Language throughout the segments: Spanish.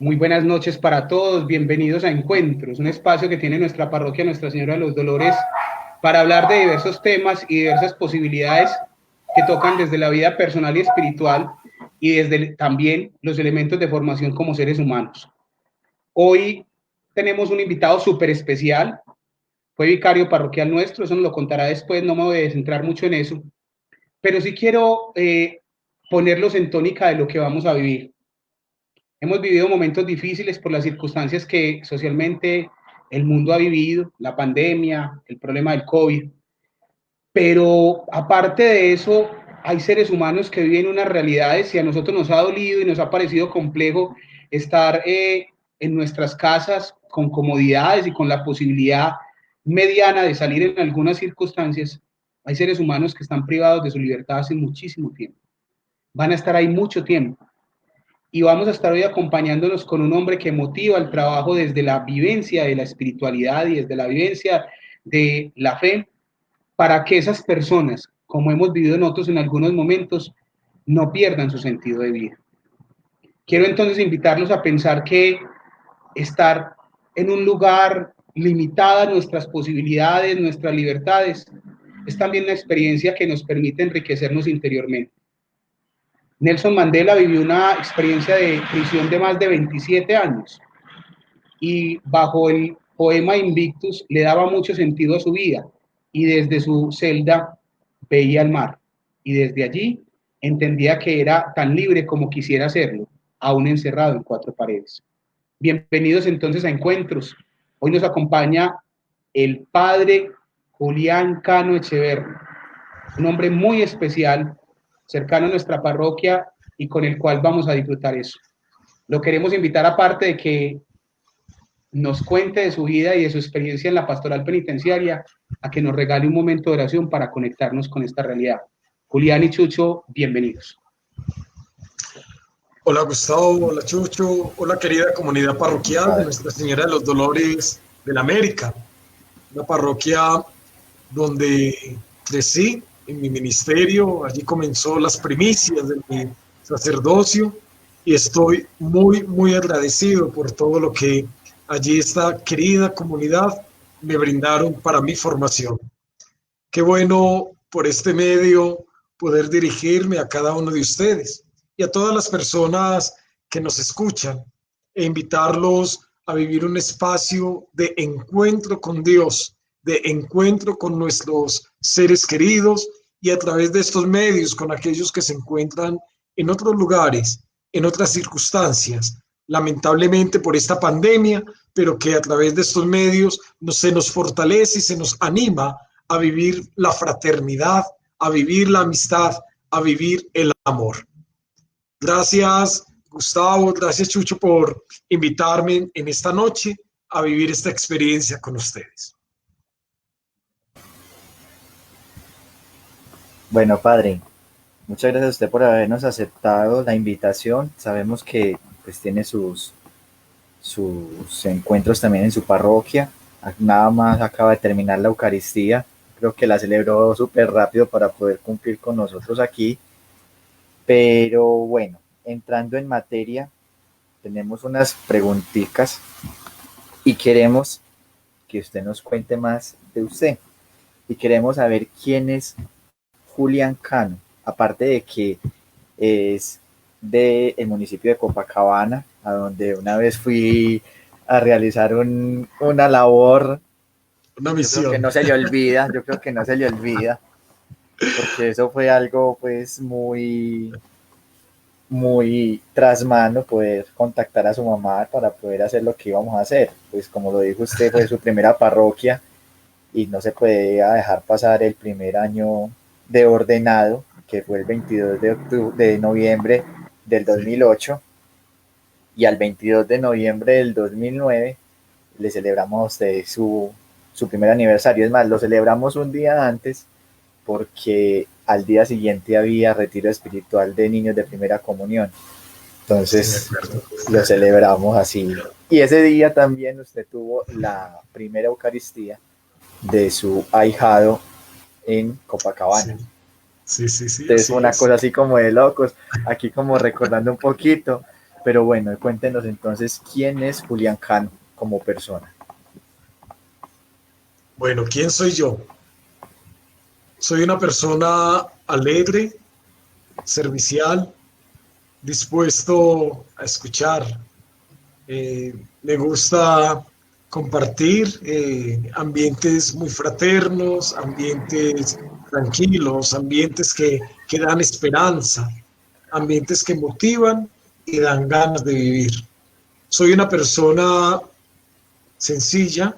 Muy buenas noches para todos, bienvenidos a Encuentros, un espacio que tiene nuestra parroquia Nuestra Señora de los Dolores para hablar de diversos temas y diversas posibilidades que tocan desde la vida personal y espiritual y desde también los elementos de formación como seres humanos. Hoy tenemos un invitado súper especial, fue vicario parroquial nuestro, eso nos lo contará después, no me voy a centrar mucho en eso, pero sí quiero ponerlos en tónica de lo que vamos a vivir. Hemos vivido momentos difíciles por las circunstancias que socialmente el mundo ha vivido, la pandemia, el problema del COVID, pero aparte de eso, hay seres humanos que viven unas realidades y a nosotros nos ha dolido y nos ha parecido complejo estar en nuestras casas con comodidades y con la posibilidad mediana de salir en algunas circunstancias. Hay seres humanos que están privados de su libertad hace muchísimo tiempo. Van a estar ahí mucho tiempo y vamos a estar hoy acompañándonos con un hombre que motiva el trabajo desde la vivencia de la espiritualidad y desde la vivencia de la fe, para que esas personas, como hemos vivido nosotros en algunos momentos, no pierdan su sentido de vida. Quiero entonces invitarlos a pensar que estar en un lugar limitada nuestras posibilidades, nuestras libertades, es también una experiencia que nos permite enriquecernos interiormente. Nelson Mandela vivió una experiencia de prisión de más de 27 años y bajo el poema Invictus le daba mucho sentido a su vida y desde su celda veía el mar y desde allí entendía que era tan libre como quisiera serlo, aún encerrado en cuatro paredes. Bienvenidos entonces a Encuentros. Hoy nos acompaña el padre Julián Cano Echeverri, un hombre muy especial, cercano a nuestra parroquia y con el cual vamos a disfrutar eso. Lo queremos invitar, aparte de que nos cuente de su vida y de su experiencia en la pastoral penitenciaria, a que nos regale un momento de oración para conectarnos con esta realidad. Julián y Chucho, bienvenidos. Hola Gustavo, hola Chucho, hola querida comunidad parroquial de Nuestra Señora de los Dolores de la América, una parroquia donde crecí en mi ministerio, allí comenzó las primicias de mi sacerdocio y estoy muy agradecido por todo lo que allí esta querida comunidad me brindaron para mi formación. Qué bueno por este medio poder dirigirme a cada uno de ustedes y a todas las personas que nos escuchan e invitarlos a vivir un espacio de encuentro con Dios, de encuentro con nuestros seres queridos y a través de estos medios con aquellos que se encuentran en otros lugares, en otras circunstancias, lamentablemente por esta pandemia, pero que a través de estos medios se nos fortalece y se nos anima a vivir la fraternidad, a vivir la amistad, a vivir el amor. Gracias, Gustavo, gracias, Chucho, por invitarme en esta noche a vivir esta experiencia con ustedes. Bueno, padre, muchas gracias a usted por habernos aceptado la invitación. Sabemos que pues tiene sus encuentros también en su parroquia. Nada más acaba de terminar la Eucaristía. Creo que la celebró súper rápido para poder cumplir con nosotros aquí. Pero bueno, entrando en materia, tenemos unas preguntitas y queremos que usted nos cuente más de usted. Y queremos saber quién es Julián Cano, aparte de que es del municipio de Copacabana, a donde una vez fui a realizar una labor. Una misión. Yo creo que no se le olvida, porque eso fue algo pues muy tras mano, poder contactar a su mamá para poder hacer lo que íbamos a hacer. Pues como lo dijo usted, fue su primera parroquia y no se podía dejar pasar el primer año de ordenado, que fue el 22 de noviembre del 2008, y al 22 de noviembre del 2009 le celebramos a usted su primer aniversario. Es más, lo celebramos un día antes porque al día siguiente había retiro espiritual de niños de primera comunión. Entonces lo celebramos así. Y ese día también usted tuvo la primera Eucaristía de su ahijado en Copacabana. Sí. Entonces fue una cosa así como de locos, aquí como recordando un poquito. Pero bueno, cuéntenos entonces quién es Julián Cano como persona. Bueno, ¿quién soy yo? Soy una persona alegre, servicial, dispuesto a escuchar. Me gusta compartir ambientes muy fraternos, ambientes tranquilos, ambientes que dan esperanza, ambientes que motivan y dan ganas de vivir. Soy una persona sencilla,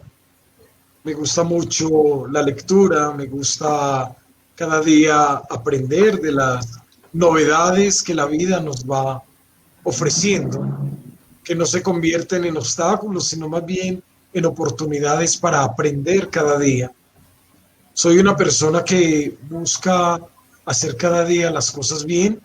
me gusta mucho la lectura, me gusta cada día aprender de las novedades que la vida nos va ofreciendo, que no se convierten en obstáculos, sino más bien en oportunidades para aprender cada día. Soy una persona que busca hacer cada día las cosas bien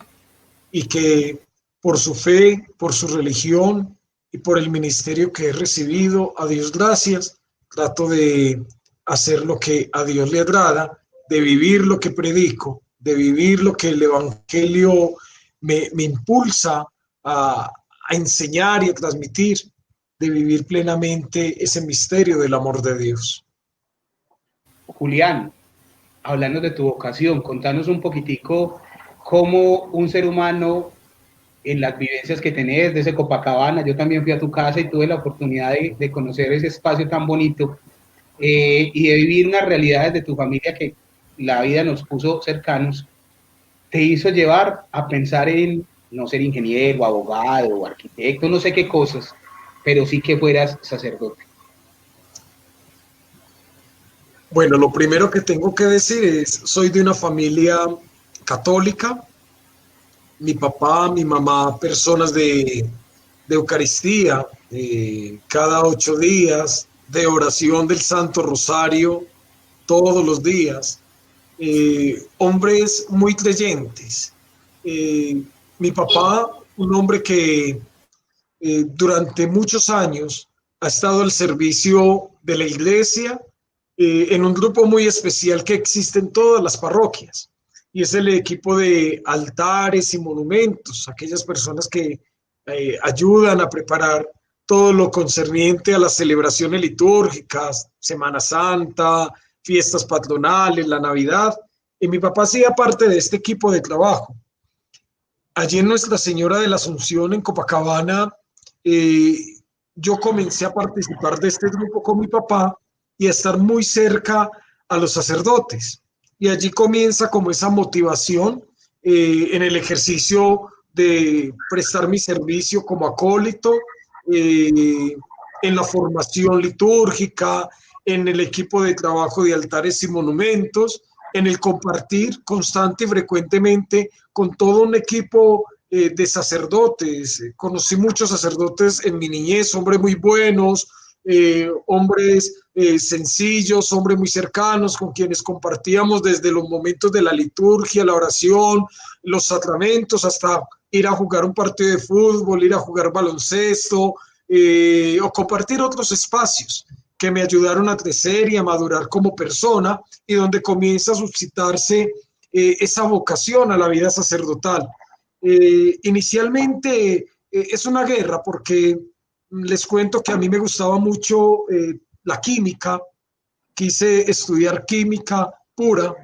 y que por su fe, por su religión y por el ministerio que he recibido, a Dios gracias, trato de hacer lo que a Dios le agrada, de vivir lo que predico, de vivir lo que el Evangelio me impulsa a enseñar y a transmitir, de vivir plenamente ese misterio del amor de Dios. Julián, hablando de tu vocación, contanos un poquitico cómo un ser humano en las vivencias que tenés desde Copacabana. Yo también fui a tu casa y tuve la oportunidad de conocer ese espacio tan bonito y de vivir unas realidades de tu familia que la vida nos puso cercanos. Te hizo llevar a pensar en no ser ingeniero, abogado o arquitecto, no sé qué cosas, pero sí que fueras sacerdote. Bueno, lo primero que tengo que decir es, soy de una familia católica, mi papá, mi mamá, personas de Eucaristía, cada 8 días, de oración del Santo Rosario, todos los días, hombres muy creyentes. Mi papá, un hombre que durante muchos años ha estado al servicio de la iglesia en un grupo muy especial que existe en todas las parroquias, y es el equipo de altares y monumentos, aquellas personas que ayudan a preparar todo lo concerniente a las celebraciones litúrgicas, Semana Santa, fiestas patronales, la Navidad. Y mi papá hacía parte de este equipo de trabajo. Allí en Nuestra Señora de la Asunción, en Copacabana, yo comencé a participar de este grupo con mi papá y a estar muy cerca a los sacerdotes. Y allí comienza como esa motivación en el ejercicio de prestar mi servicio como acólito, en la formación litúrgica, en el equipo de trabajo de altares y monumentos, en el compartir constante y frecuentemente con todo un equipo de sacerdotes. Conocí muchos sacerdotes en mi niñez, hombres muy buenos, hombres sencillos, hombres muy cercanos, con quienes compartíamos desde los momentos de la liturgia, la oración, los sacramentos, hasta ir a jugar un partido de fútbol, ir a jugar baloncesto, o compartir otros espacios que me ayudaron a crecer y a madurar como persona, y donde comienza a suscitarse esa vocación a la vida sacerdotal. Inicialmente es una guerra, porque les cuento que a mí me gustaba mucho la química, quise estudiar química pura,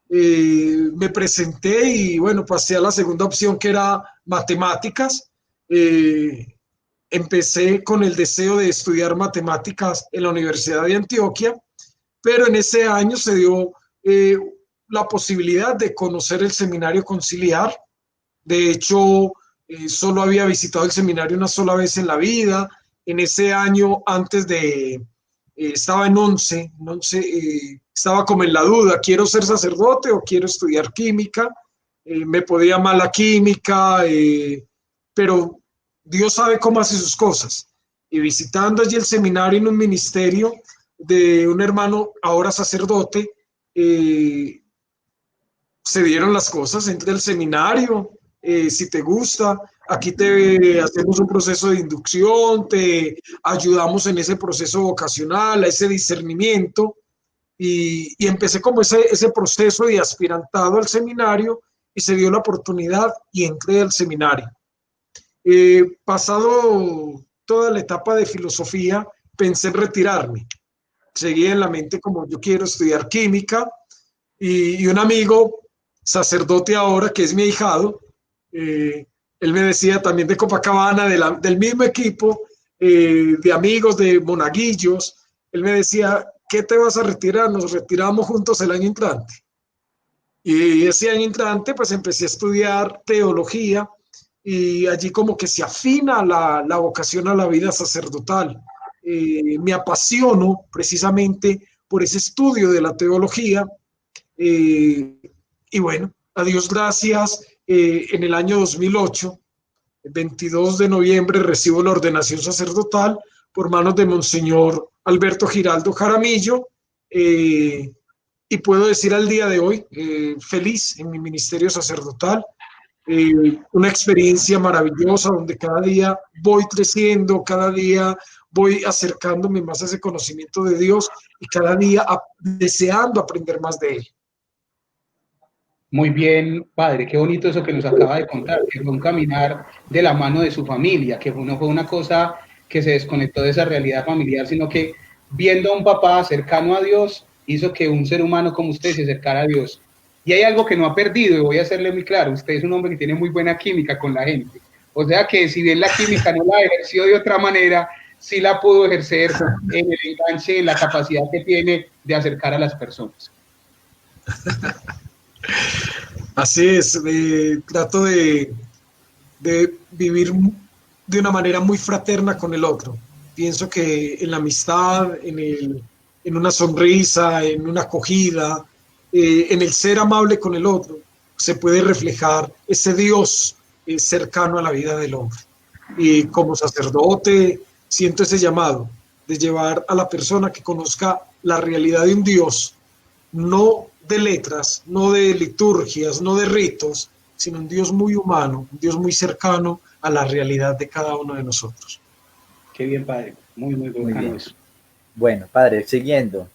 me presenté y bueno, pasé a la segunda opción, que era matemáticas. Empecé con el deseo de estudiar matemáticas en la Universidad de Antioquia, pero en ese año se dio la posibilidad de conocer el seminario conciliar. De hecho, solo había visitado el seminario una sola vez en la vida. En ese año, antes de, estaba en 11, estaba como en la duda, ¿quiero ser sacerdote o quiero estudiar química? Me podía mal la química, pero Dios sabe cómo hace sus cosas. Y visitando allí el seminario en un ministerio de un hermano, ahora sacerdote, se dieron las cosas. Entré al seminario, si te gusta, aquí te hacemos un proceso de inducción, te ayudamos en ese proceso vocacional, a ese discernimiento, y empecé como ese proceso de aspirantado al seminario, y se dio la oportunidad y entré al seminario. Pasado toda la etapa de filosofía, pensé en retirarme. Seguía en la mente como yo quiero estudiar química y un amigo, sacerdote ahora, que es mi ahijado, él me decía también de Copacabana, del mismo equipo, de amigos, de monaguillos, él me decía, ¿qué te vas a retirar? Nos retiramos juntos el año entrante. Y ese año entrante, pues empecé a estudiar teología y allí como que se afina la vocación a la vida sacerdotal. Me apasiono precisamente por ese estudio de la teología y bueno, a Dios gracias, en el año 2008, el 22 de noviembre, recibo la ordenación sacerdotal por manos de Monseñor Alberto Giraldo Jaramillo, y puedo decir al día de hoy, feliz en mi ministerio sacerdotal, una experiencia maravillosa donde cada día voy creciendo, cada día voy acercándome más a ese conocimiento de Dios y cada día deseando aprender más de Él. Muy bien, padre, qué bonito eso que nos acaba de contar, que fue un caminar de la mano de su familia, que no fue una cosa que se desconectó de esa realidad familiar, sino que viendo a un papá cercano a Dios, hizo que un ser humano como usted se acercara a Dios. Y hay algo que no ha perdido, y voy a hacerle muy claro, usted es un hombre que tiene muy buena química con la gente. O sea que si bien la química no la ejerció de otra manera, sí la pudo ejercer en el enganche, en la capacidad que tiene de acercar a las personas. Así es, trato de vivir de una manera muy fraterna con el otro. Pienso que en la amistad, en una sonrisa, en una acogida, en el ser amable con el otro, se puede reflejar ese Dios cercano a la vida del hombre. Y como sacerdote siento ese llamado de llevar a la persona que conozca la realidad de un Dios, no de letras, no de liturgias, no de ritos, sino un Dios muy humano, un Dios muy cercano a la realidad de cada uno de nosotros. Qué bien, padre. Muy bien. Eso. Bueno, padre, siguiendo.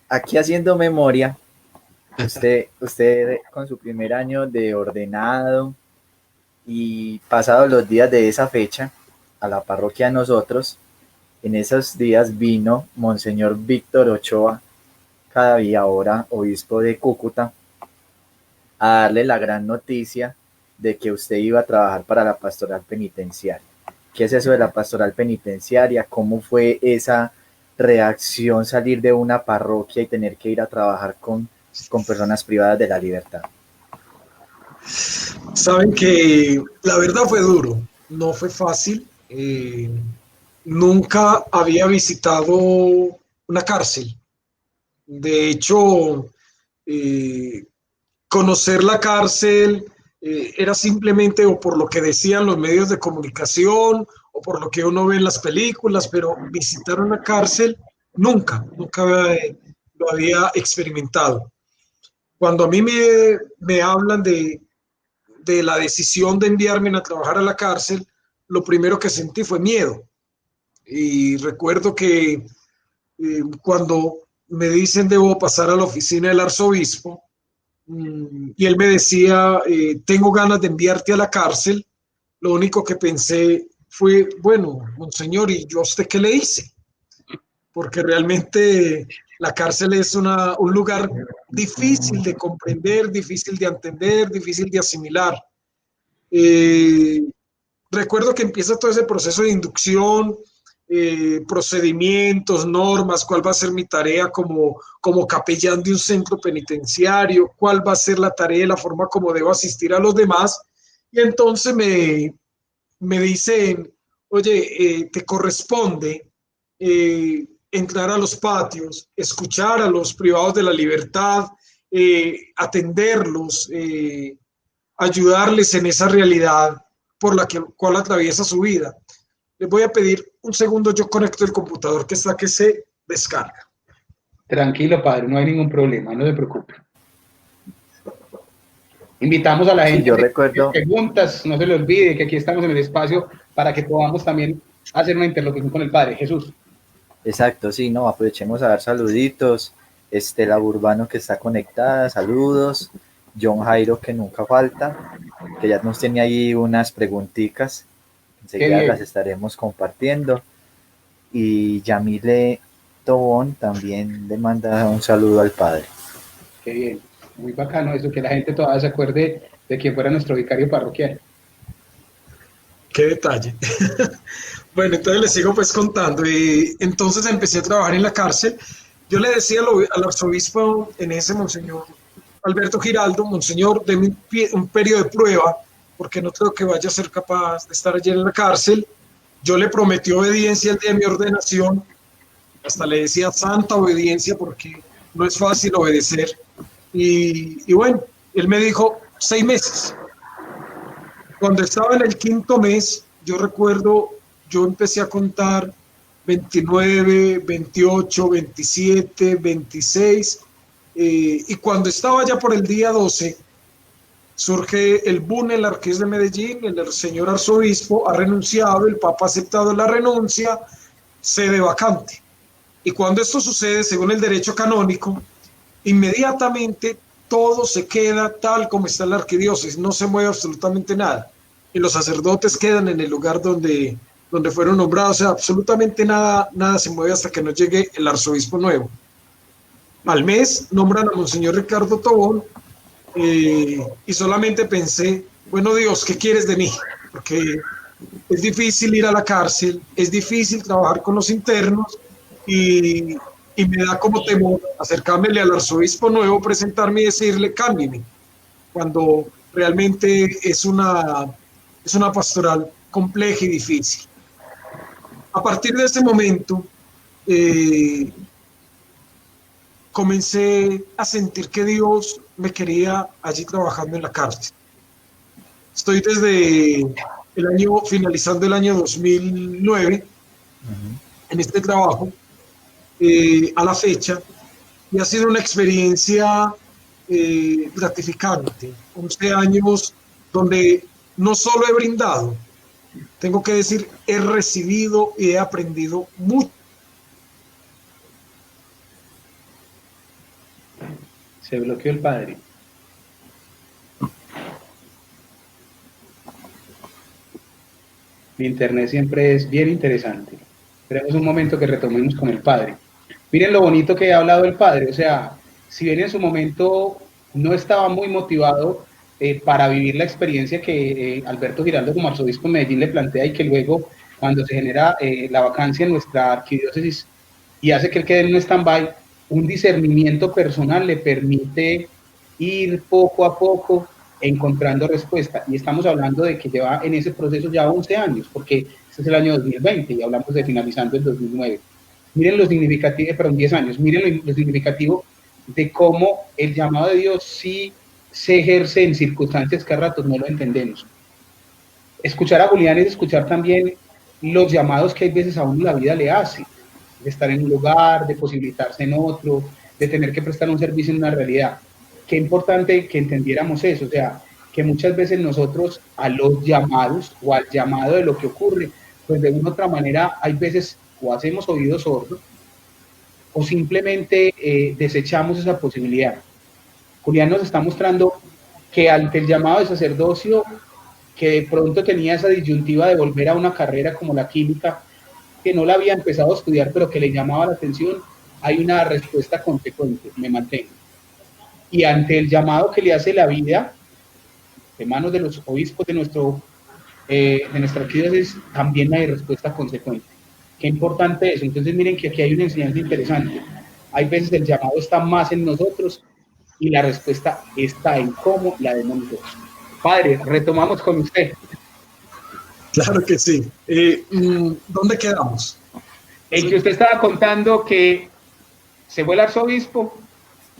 Aquí haciendo memoria, usted con su primer año de ordenado y pasados los días de esa fecha, a la parroquia de nosotros, en esos días vino Monseñor Víctor Ochoa, cada día ahora obispo de Cúcuta, a darle la gran noticia de que usted iba a trabajar para la pastoral penitenciaria. ¿Qué es eso de la pastoral penitenciaria? ¿Cómo fue esa reacción salir de una parroquia y tener que ir a trabajar con personas privadas de la libertad? Saben que la verdad fue duro, no fue fácil. Nunca había visitado una cárcel. De hecho, conocer la cárcel era simplemente o por lo que decían los medios de comunicación o por lo que uno ve en las películas, pero visitar una cárcel nunca lo había experimentado. Cuando a mí me hablan de la decisión de enviarme a trabajar a la cárcel, lo primero que sentí fue miedo. Y recuerdo que cuando me dicen debo pasar a la oficina del arzobispo, y él me decía, tengo ganas de enviarte a la cárcel, lo único que pensé fue, bueno, monseñor, ¿y yo a usted qué le hice? Porque realmente la cárcel es un lugar difícil de comprender, difícil de entender, difícil de asimilar. Recuerdo que empieza todo ese proceso de inducción, procedimientos, normas, cuál va a ser mi tarea como capellán de un centro penitenciario, cuál va a ser la tarea, la forma como debo asistir a los demás. Y entonces me dicen, oye, te corresponde entrar a los patios, escuchar a los privados de la libertad, atenderlos, ayudarles en esa realidad por la cual atraviesa su vida. Les voy a pedir un segundo, yo conecto el computador que está que se descarga. Tranquilo, padre, no hay ningún problema, no se preocupe. Invitamos a la gente yo recuerdo preguntas, no se le olvide que aquí estamos en el espacio para que podamos también hacer una interlocución con el padre Jesús. Exacto, sí, no, aprovechemos a dar saluditos. Estela Urbano que está conectada, saludos. John Jairo, que nunca falta, que ya nos tiene ahí unas preguntitas, enseguida las estaremos compartiendo. Y Yamile Tobón también le manda un saludo al padre. Qué bien, muy bacano eso, que la gente todavía se acuerde de quién fuera nuestro vicario parroquial. Qué detalle. Bueno, entonces les sigo pues contando. Y entonces empecé a trabajar en la cárcel. Yo le decía al arzobispo en ese, Monseñor Alberto Giraldo, Monseñor, deme un periodo de prueba, porque no creo que vaya a ser capaz de estar allí en la cárcel. Yo le prometí obediencia el día de mi ordenación, hasta le decía santa obediencia, porque no es fácil obedecer. Y bueno, él me dijo 6 meses. Cuando estaba en el 5.º mes, yo recuerdo, yo empecé a contar 29, 28, 27, 26, y cuando estaba ya por el día 12, surge el boom en la Arquidiócesis de Medellín, el señor arzobispo ha renunciado, el Papa ha aceptado la renuncia, sede vacante. Y cuando esto sucede, según el derecho canónico, inmediatamente todo se queda tal como está en la arquidiócesis, no se mueve absolutamente nada. Y los sacerdotes quedan en el lugar donde fueron nombrados, o sea, absolutamente nada se mueve hasta que no llegue el arzobispo nuevo. Al mes nombran a Monseñor Ricardo Tobón, y solamente pensé, bueno Dios, ¿qué quieres de mí? Porque es difícil ir a la cárcel, es difícil trabajar con los internos, y me da como temor acercármele al arzobispo nuevo, presentarme y decirle, cámbiame, cuando realmente es una pastoral compleja y difícil. A partir de ese momento, comencé a sentir que Dios me quería allí trabajando en la cárcel. Estoy desde finalizando el año 2009, en este trabajo, a la fecha, y ha sido una experiencia gratificante. 11 años donde no solo he brindado, tengo que decir, he recibido y he aprendido mucho. Se bloqueó el padre. Mi internet siempre es bien interesante. Tenemos un momento que retomemos con el padre. Miren lo bonito que ha hablado el padre. O sea, si bien en su momento no estaba muy motivado para vivir la experiencia que Alberto Giraldo como arzobispo de Medellín le plantea, y que luego cuando se genera la vacancia en nuestra arquidiócesis y hace que él quede en un stand-by, un discernimiento personal le permite ir poco a poco encontrando respuesta. Y estamos hablando de que lleva en ese proceso ya 11 años, porque este es el año 2020 y hablamos de finalizando el 2009. Miren lo significativo, 10 años, miren lo significativo de cómo el llamado de Dios sí se ejerce en circunstancias que a ratos no lo entendemos. Escuchar a Julián es escuchar también los llamados que hay veces a uno la vida le hace, de estar en un lugar, de posibilitarse en otro, de tener que prestar un servicio en una realidad. Qué importante que entendiéramos eso, o sea, que muchas veces nosotros a los llamados o al llamado de lo que ocurre, pues de una u otra manera hay veces o hacemos oídos sordos o simplemente desechamos esa posibilidad. Julián nos está mostrando que ante el llamado de sacerdocio, que de pronto tenía esa disyuntiva de volver a una carrera como la química, que no la había empezado a estudiar, pero que le llamaba la atención, hay una respuesta consecuente, me mantengo. Y ante el llamado que le hace la vida, de manos de los obispos de nuestra arquidiócesis, también hay respuesta consecuente. Qué importante eso. Entonces miren que aquí hay una enseñanza interesante. Hay veces el llamado está más en nosotros y la respuesta está en cómo la demos nosotros. Padre, retomamos con usted. Claro que sí. ¿Dónde quedamos? En que usted estaba contando que se fue el arzobispo,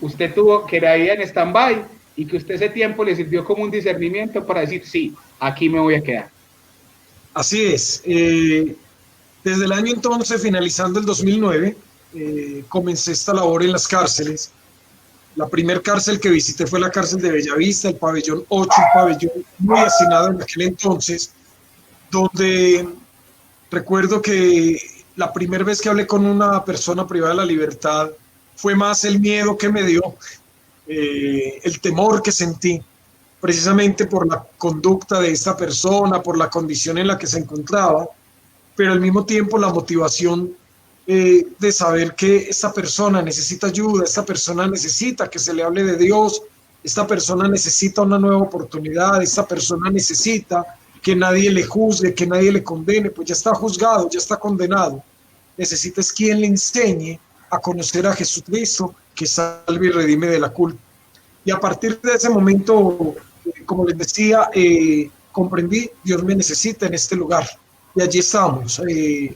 usted tuvo que la vida en stand-by y que usted ese tiempo le sirvió como un discernimiento para decir, sí, aquí me voy a quedar. Así es. Desde el año entonces, finalizando el 2009, comencé esta labor en las cárceles. La primera cárcel que visité fue la cárcel de Bellavista, el pabellón 8, un pabellón muy hacinado en aquel entonces, donde recuerdo que la primera vez que hablé con una persona privada de la libertad fue más el miedo que me dio el temor que sentí, precisamente por la conducta de esta persona, por la condición en la que se encontraba, pero al mismo tiempo la motivación de saber que esta persona necesita ayuda, esta persona necesita que se le hable de Dios, esta persona necesita una nueva oportunidad, esta persona necesita que nadie le juzgue, que nadie le condene, pues ya está juzgado, ya está condenado. Necesita es quien le enseñe a conocer a Jesucristo, que salve y redime de la culpa. Y a partir de ese momento, como les decía, comprendí, Dios me necesita en este lugar. Y allí estamos,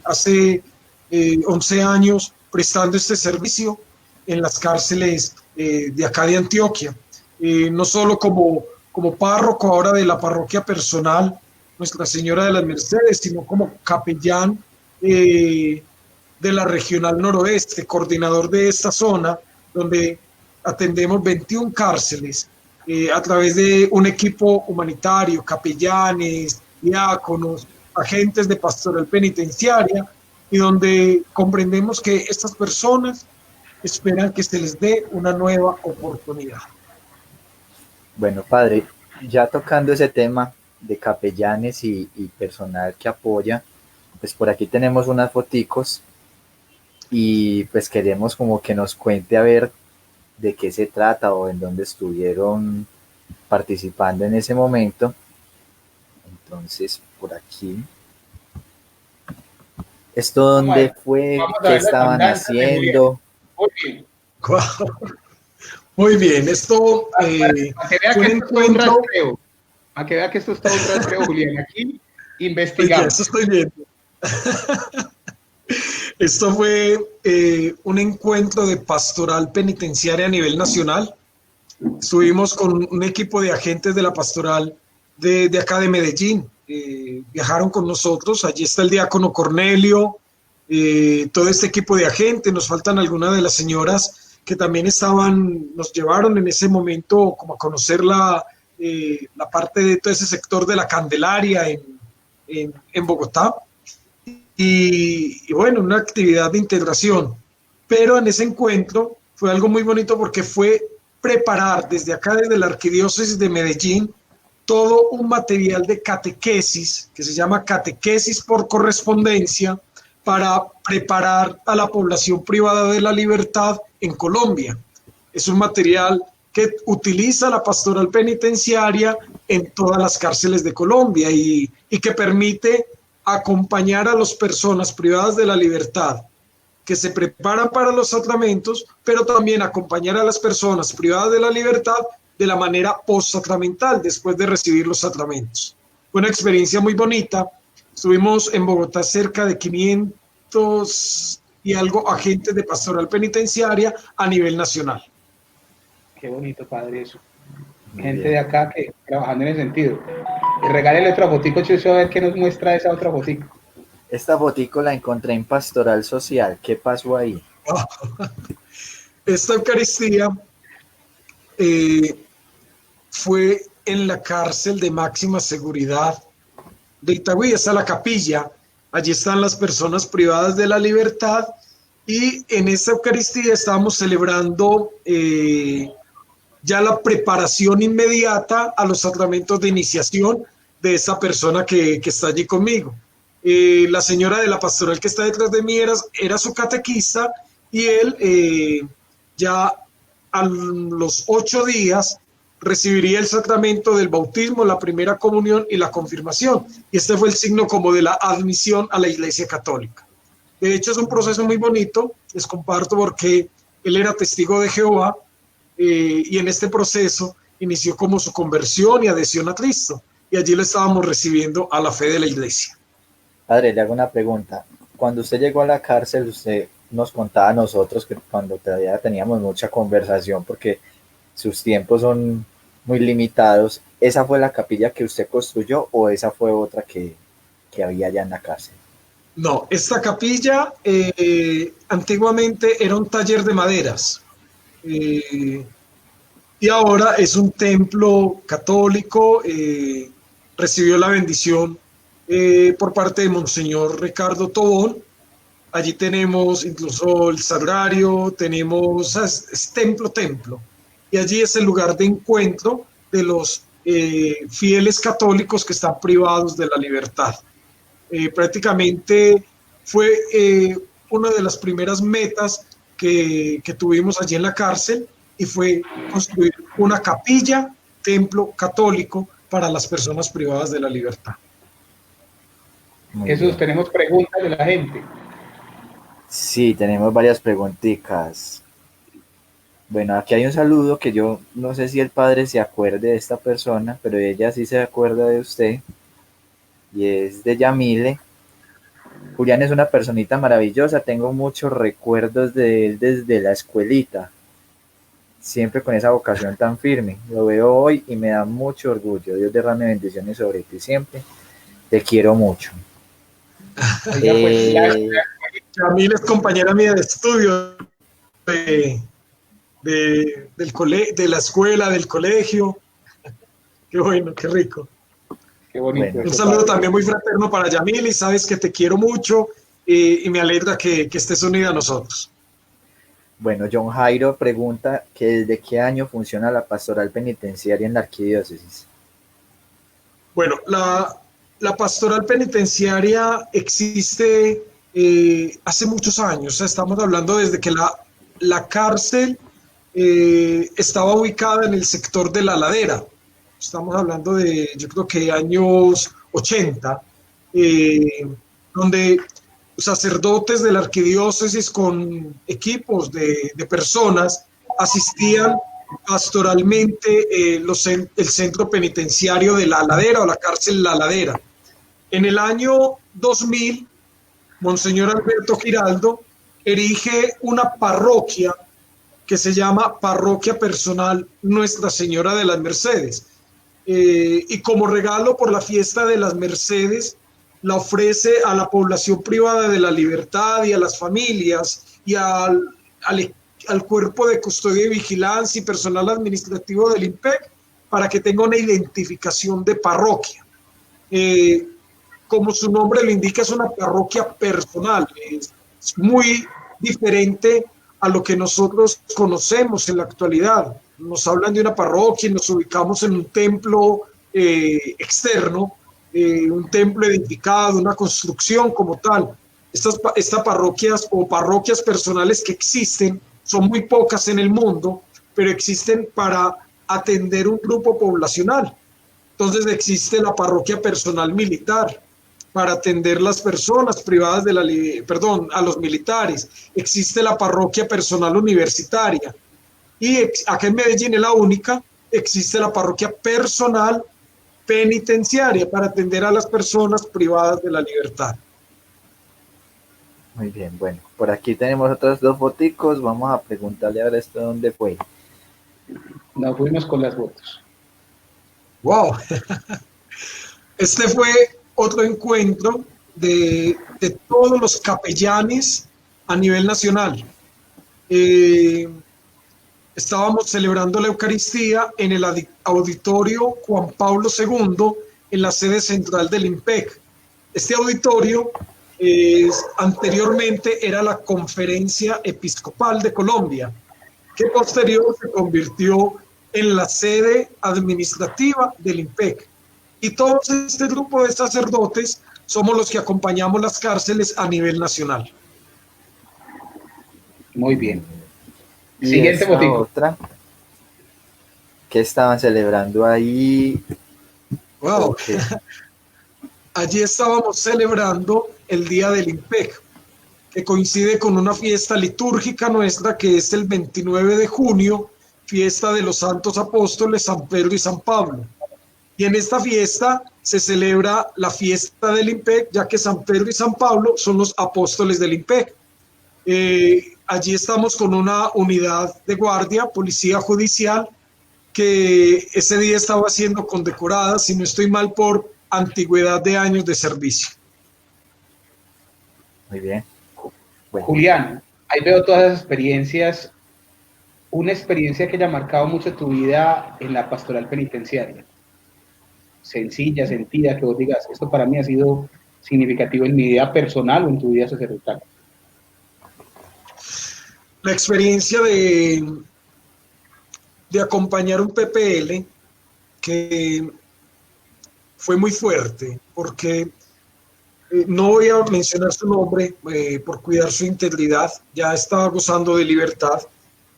hace 11 años prestando este servicio en las cárceles de acá de Antioquia. No solo como párroco ahora de la parroquia personal, Nuestra Señora de las Mercedes, sino como capellán de la regional noroeste, coordinador de esta zona, donde atendemos 21 cárceles a través de un equipo humanitario, capellanes, diáconos, agentes de pastoral penitenciaria, y donde comprendemos que estas personas esperan que se les dé una nueva oportunidad. Bueno, padre, ya tocando ese tema de capellanes y personal que apoya, pues por aquí tenemos unas foticos y pues queremos como que nos cuente a ver de qué se trata o en dónde estuvieron participando en ese momento. Entonces, por aquí. ¿Esto dónde fue? ¿Qué estaban haciendo? Muy bien. Muy bien, esto a que vea que esto es todo un rastreo, Julián. Aquí investigamos. Eso estoy viendo. Esto fue un encuentro de pastoral penitenciaria a nivel nacional. Estuvimos con un equipo de agentes de la pastoral de acá de Medellín. Viajaron con nosotros. Allí está el diácono Cornelio, todo este equipo de agentes. Nos faltan algunas de las señoras que también nos llevaron en ese momento como a conocer la parte de todo ese sector de la Candelaria en Bogotá. Y bueno, una actividad de integración. Pero en ese encuentro fue algo muy bonito porque fue preparar desde acá, desde la Arquidiócesis de Medellín, todo un material de catequesis, que se llama catequesis por correspondencia, para preparar a la población privada de la libertad en Colombia. Es un material que utiliza la pastoral penitenciaria en todas las cárceles de Colombia y que permite acompañar a las personas privadas de la libertad que se preparan para los sacramentos, pero también acompañar a las personas privadas de la libertad de la manera post-sacramental, después de recibir los sacramentos. Fue una experiencia muy bonita. Estuvimos en Bogotá cerca de 500 y algo agentes de pastoral penitenciaria a nivel nacional. Qué bonito, padre, eso. Gente de acá que trabajando en ese sentido. Y regálele otra fotico, Chucho, a ver qué nos muestra esa otra fotico. Esta fotico la encontré en Pastoral Social. ¿Qué pasó ahí? Esta Eucaristía fue en la cárcel de máxima seguridad de Itagüí. Está la capilla, allí están las personas privadas de la libertad y en esta Eucaristía estábamos celebrando ya la preparación inmediata a los sacramentos de iniciación de esa persona que está allí conmigo. La señora de la pastoral que está detrás de mí era su catequista y él ya a los 8 días recibiría el sacramento del bautismo, la primera comunión y la confirmación. Y este fue el signo como de la admisión a la Iglesia Católica. De hecho, es un proceso muy bonito, les comparto porque él era testigo de Jehová y en este proceso inició como su conversión y adhesión a Cristo. Y allí lo estábamos recibiendo a la fe de la Iglesia. Padre, le hago una pregunta. Cuando usted llegó a la cárcel, usted nos contaba a nosotros que cuando todavía teníamos mucha conversación porque sus tiempos son muy limitados, ¿esa fue la capilla que usted construyó o esa fue otra que había allá en la cárcel? No, esta capilla antiguamente era un taller de maderas y ahora es un templo católico, recibió la bendición por parte de Monseñor Ricardo Tobón. Allí tenemos incluso el sagrario, tenemos, es templo. y allí es el lugar de encuentro de los fieles católicos que están privados de la libertad. Prácticamente fue una de las primeras metas que tuvimos allí en la cárcel, y fue construir una capilla, templo católico para las personas privadas de la libertad. Muy Jesús, bien. tenemos preguntas de la gente. Sí, tenemos varias preguntitas. Bueno, aquí hay un saludo que yo no sé si el padre se acuerde de esta persona, pero ella sí se acuerda de usted, y es de Yamile. Julián es una personita maravillosa, tengo muchos recuerdos de él desde la escuelita, siempre con esa vocación tan firme. Lo veo hoy y me da mucho orgullo. Dios derrame bendiciones sobre ti siempre. Te quiero mucho. Oiga, pues, Camila es compañera mía de estudio de la escuela, del colegio. Qué bueno, qué rico. qué bonito. Bueno. Un saludo también muy fraterno para Yamil, y sabes que te quiero mucho, y me alegra que estés unida a nosotros. Bueno, John Jairo pregunta que desde qué año funciona la pastoral penitenciaria en la arquidiócesis. Bueno, la pastoral penitenciaria existe hace muchos años. O sea, estamos hablando desde que la cárcel estaba ubicada en el sector de La Ladera. Estamos hablando de, yo creo que años 80, donde sacerdotes de la arquidiócesis con equipos de personas asistían pastoralmente el centro penitenciario de La Ladera, o la cárcel La Ladera. En el año 2000, Monseñor Alberto Giraldo erige una parroquia que se llama Parroquia Personal Nuestra Señora de las Mercedes. Y como regalo por la fiesta de las Mercedes, la ofrece a la población privada de la libertad y a las familias y al cuerpo de custodia y vigilancia y personal administrativo del IMPEC, para que tenga una identificación de parroquia. Como su nombre lo indica, es una parroquia personal, es muy diferente a lo que nosotros conocemos en la actualidad. Nos hablan de una parroquia y nos ubicamos en un templo externo, un templo edificado, una construcción como tal. Estas parroquias o parroquias personales que existen son muy pocas en el mundo, pero existen para atender un grupo poblacional. Entonces existe la parroquia personal militar para atender las personas privadas de a los militares. Existe la parroquia personal universitaria. Y acá en Medellín es la única, existe la parroquia personal penitenciaria para atender a las personas privadas de la libertad. Muy bien, bueno, por aquí tenemos otras dos foticos, vamos a preguntarle ahora esto dónde fue. Nos fuimos con las fotos. ¡Wow! Este fue otro encuentro de todos los capellanes a nivel nacional. Estábamos celebrando la Eucaristía en el auditorio Juan Pablo II, en la sede central del IMPEC. Este auditorio anteriormente era la Conferencia Episcopal de Colombia, que posterior se convirtió en la sede administrativa del IMPEC. Y todo este grupo de sacerdotes somos los que acompañamos las cárceles a nivel nacional. Muy bien. Y Siguiente esta fotico. otra, ¿qué estaban celebrando ahí? Wow. Okay. Allí estábamos celebrando el Día del IMPEC, que coincide con una fiesta litúrgica nuestra que es el 29 de junio, fiesta de los santos apóstoles San Pedro y San Pablo. Y en esta fiesta se celebra la fiesta del IMPEC, ya que San Pedro y San Pablo son los apóstoles del IMPEC. Allí estamos con una unidad de guardia, policía judicial, que ese día estaba siendo condecorada, si no estoy mal, por antigüedad de años de servicio. Muy bien. Bueno. Julián, ahí veo todas las experiencias, una experiencia que haya marcado mucho tu vida en la pastoral penitenciaria. Sencilla, sentida, que vos digas, esto para mí ha sido significativo en mi vida personal o en tu vida sacerdotal. La experiencia de de acompañar un PPL que fue muy fuerte, porque no voy a mencionar su nombre por cuidar su integridad, ya estaba gozando de libertad,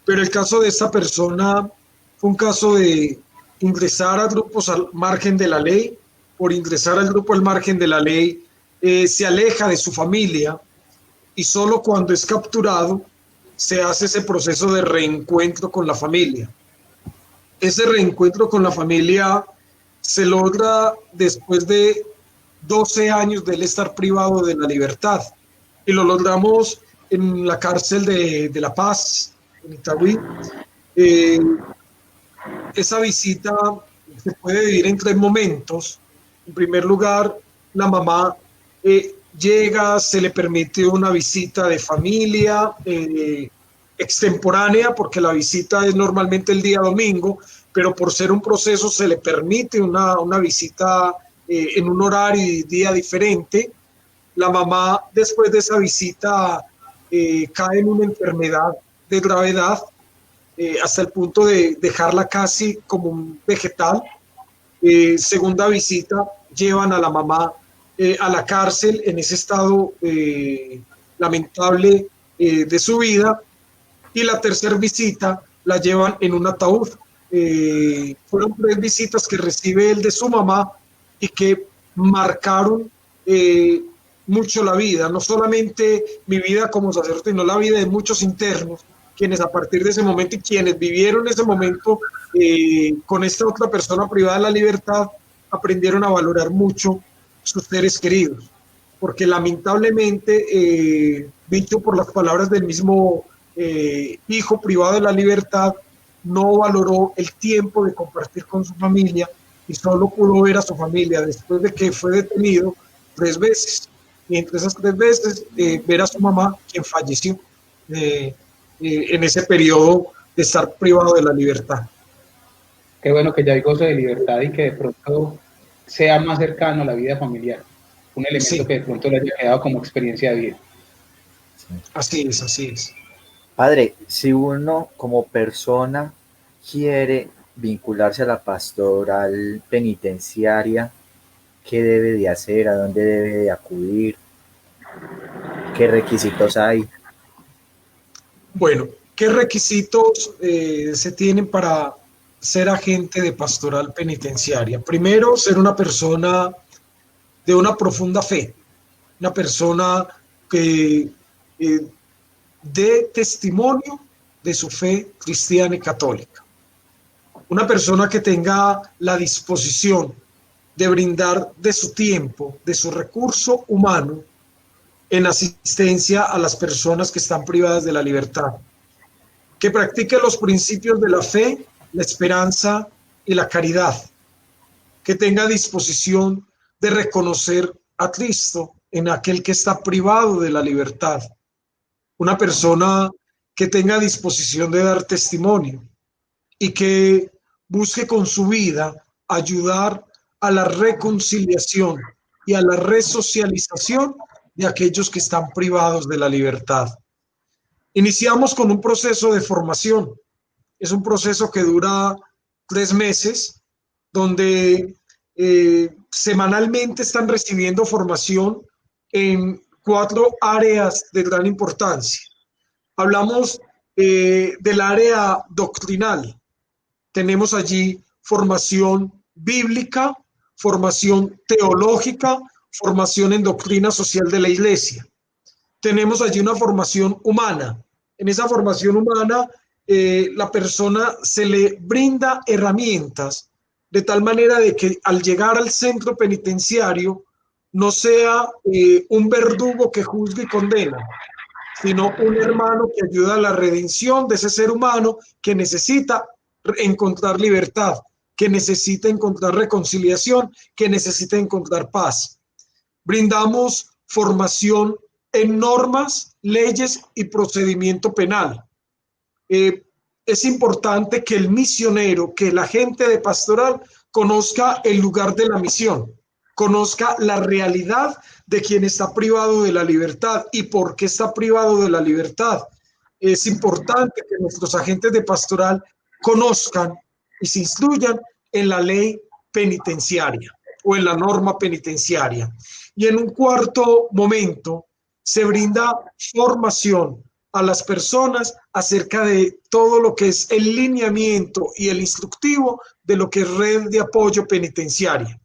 pero el caso de esta persona fue un caso de ingresar a grupos al margen de la ley. Por ingresar al grupo al margen de la ley, se aleja de su familia, y solo cuando es capturado se hace ese proceso de reencuentro con la familia. Ese reencuentro con la familia se logra después de 12 años de él estar privado de la libertad, y lo logramos en la cárcel de La Paz, en Itagüí. Esa visita se puede vivir en 3 momentos. En primer lugar, la mamá llega, se le permite una visita de familia extemporánea, porque la visita es normalmente el día domingo, pero por ser un proceso se le permite una visita en un horario y día diferente. La mamá, después de esa visita, cae en una enfermedad de gravedad, hasta el punto de dejarla casi como un vegetal. Segunda visita, llevan a la mamá a la cárcel en ese estado lamentable de su vida, y la tercera visita la llevan en un ataúd. Fueron 3 visitas que recibe él de su mamá y que marcaron mucho la vida, no solamente mi vida como sacerdote, sino la vida de muchos internos, quienes a partir de ese momento y quienes vivieron ese momento con esta otra persona privada de la libertad, aprendieron a valorar mucho sus seres queridos, porque lamentablemente, dicho por las palabras del mismo hijo privado de la libertad, no valoró el tiempo de compartir con su familia, y solo pudo ver a su familia después de que fue detenido 3 veces, y entre esas 3 veces ver a su mamá, quien falleció en ese periodo de estar privado de la libertad. Qué bueno que ya hay gozo de libertad y que de pronto sea más cercano a la vida familiar, un elemento Sí, que de pronto le haya quedado como experiencia de vida. así es, así es. Padre, si uno como persona quiere vincularse a la pastoral penitenciaria, ¿qué debe de hacer? ¿A dónde debe de acudir? ¿Qué requisitos hay? Bueno, ¿qué requisitos se tienen para ser agente de pastoral penitenciaria? Primero, ser una persona de una profunda fe, una persona que dé testimonio de su fe cristiana y católica, una persona que tenga la disposición de brindar de su tiempo, de su recurso humano, en asistencia a las personas que están privadas de la libertad, que practique los principios de la fe, la esperanza y la caridad, que tenga disposición de reconocer a Cristo en aquel que está privado de la libertad, una persona que tenga disposición de dar testimonio y que busque con su vida ayudar a la reconciliación y a la resocialización de aquellos que están privados de la libertad. Iniciamos con un proceso de formación. Es un proceso que dura 3 meses, donde semanalmente están recibiendo formación en 4 áreas de gran importancia. Hablamos del área doctrinal. Tenemos allí formación bíblica, formación teológica, formación en doctrina social de la Iglesia. Tenemos allí una formación humana. En esa formación humana, la persona se le brinda herramientas de tal manera de que al llegar al centro penitenciario no sea un verdugo que juzgue y condena, sino un hermano que ayuda a la redención de ese ser humano que necesita encontrar libertad, que necesita encontrar reconciliación, que necesita encontrar paz. Brindamos formación en normas, leyes y procedimiento penal. Es importante que el misionero, que el agente de pastoral conozca el lugar de la misión, conozca la realidad de quien está privado de la libertad y por qué está privado de la libertad. Es importante que nuestros agentes de pastoral conozcan y se instruyan en la ley penitenciaria o en la norma penitenciaria. Y en un cuarto momento se brinda formación a las personas acerca de todo lo que es el lineamiento y el instructivo de lo que es red de apoyo penitenciaria.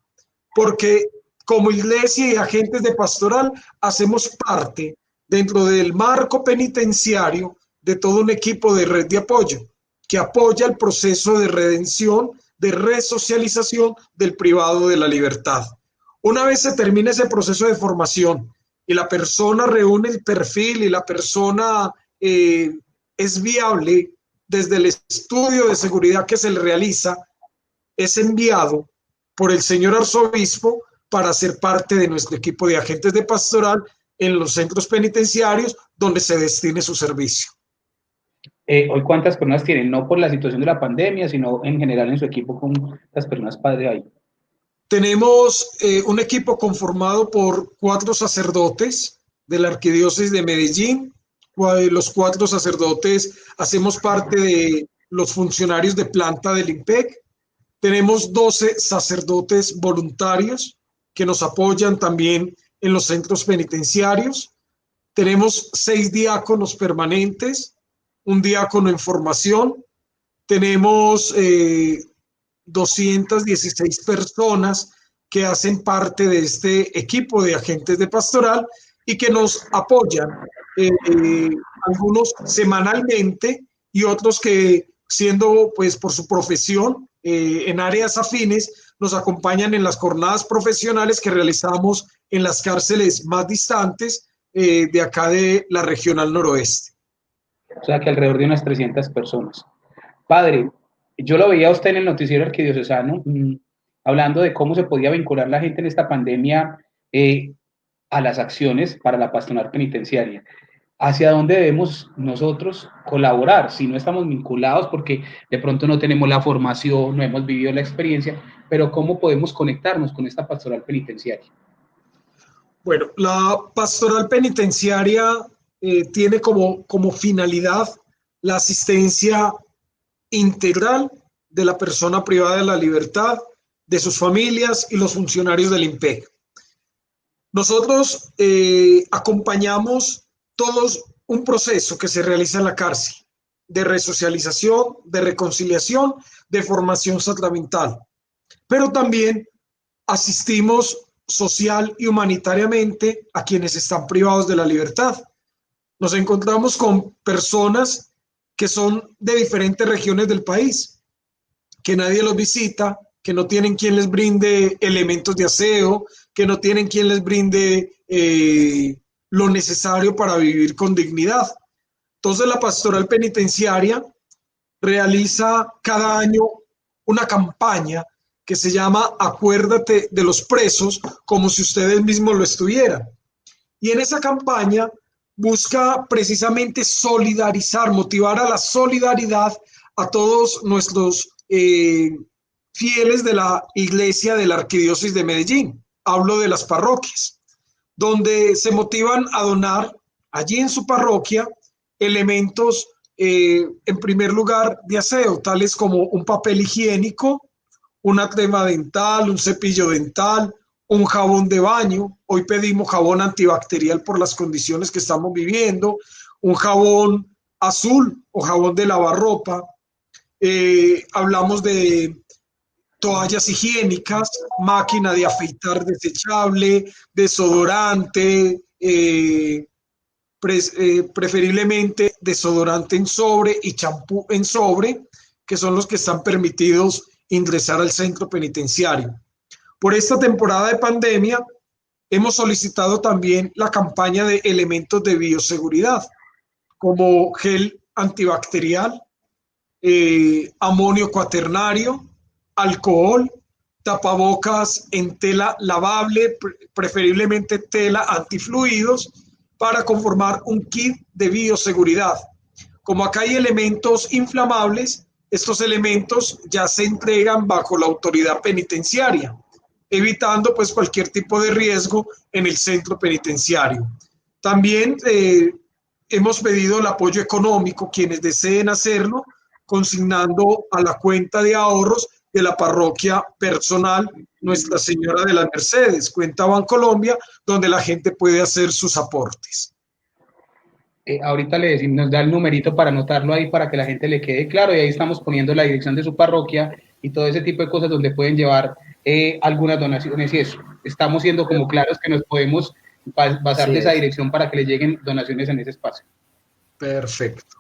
Porque como iglesia y agentes de pastoral hacemos parte dentro del marco penitenciario de todo un equipo de red de apoyo que apoya el proceso de redención, de resocialización del privado de la libertad. Una vez se termina ese proceso de formación y la persona reúne el perfil y la persona es viable desde el estudio de seguridad que se le realiza, es enviado por el señor arzobispo para ser parte de nuestro equipo de agentes de pastoral en los centros penitenciarios donde se destine su servicio. Hoy, ¿cuántas personas tienen? No por la situación de la pandemia, sino en general en su equipo, con las personas padres ahí. Tenemos un equipo conformado por 4 sacerdotes de la Arquidiócesis de Medellín. Los 4 sacerdotes hacemos parte de los funcionarios de planta del IMPEC. Tenemos 12 sacerdotes voluntarios que nos apoyan también en los centros penitenciarios. Tenemos 6 diáconos permanentes, un diácono en formación. Tenemos 216 personas que hacen parte de este equipo de agentes de pastoral y que nos apoyan, algunos semanalmente y otros que, siendo pues por su profesión en áreas afines, nos acompañan en las jornadas profesionales que realizamos en las cárceles más distantes de acá de la regional noroeste. O sea que alrededor de unas 300 personas. Padre, yo lo veía a usted en el noticiero arquidiocesano, hablando de cómo se podía vincular la gente en esta pandemia a las acciones para la pastoral penitenciaria. ¿Hacia dónde debemos nosotros colaborar si no estamos vinculados porque de pronto no tenemos la formación, no hemos vivido la experiencia, pero cómo podemos conectarnos con esta pastoral penitenciaria? Bueno, la pastoral penitenciaria tiene como finalidad la asistencia integral de la persona privada de la libertad, de sus familias y los funcionarios del IMPEC. Nosotros acompañamos todos un proceso que se realiza en la cárcel de resocialización, de reconciliación, de formación sacramental, pero también asistimos social y humanitariamente a quienes están privados de la libertad. Nos encontramos con personas que son de diferentes regiones del país, que nadie los visita, que no tienen quien les brinde elementos de aseo, que no tienen quien les brinde lo necesario para vivir con dignidad. Entonces la pastoral penitenciaria realiza cada año una campaña que se llama Acuérdate de los presos, como si ustedes mismos lo estuvieran. Y en esa campaña busca precisamente solidarizar, motivar a la solidaridad a todos nuestros fieles de la iglesia de la Arquidiócesis de Medellín. Hablo de las parroquias, donde se motivan a donar allí en su parroquia elementos, en primer lugar, de aseo, tales como un papel higiénico, una crema dental, un cepillo dental, un jabón de baño. Hoy pedimos jabón antibacterial por las condiciones que estamos viviendo, un jabón azul o jabón de lavarropa. Hablamos de toallas higiénicas, máquina de afeitar desechable, desodorante, preferiblemente desodorante en sobre y champú en sobre, que son los que están permitidos ingresar al centro penitenciario. Por esta temporada de pandemia hemos solicitado también la campaña de elementos de bioseguridad, como gel antibacterial, amonio cuaternario, alcohol, tapabocas en tela lavable, preferiblemente tela antifluidos, para conformar un kit de bioseguridad. Como acá hay elementos inflamables, estos elementos ya se entregan bajo la autoridad penitenciaria, evitando pues cualquier tipo de riesgo en el centro penitenciario. También hemos pedido el apoyo económico, quienes deseen hacerlo, consignando a la cuenta de ahorros de la parroquia personal Nuestra Señora de las Mercedes, cuenta Bancolombia, donde la gente puede hacer sus aportes. Ahorita le decimos, nos da el numerito para anotarlo ahí para que la gente le quede claro, y ahí estamos poniendo la dirección de su parroquia y todo ese tipo de cosas donde pueden llevar algunas donaciones y eso. Estamos siendo como claros que nos podemos basar de esa dirección para que le lleguen donaciones en ese espacio. Perfecto.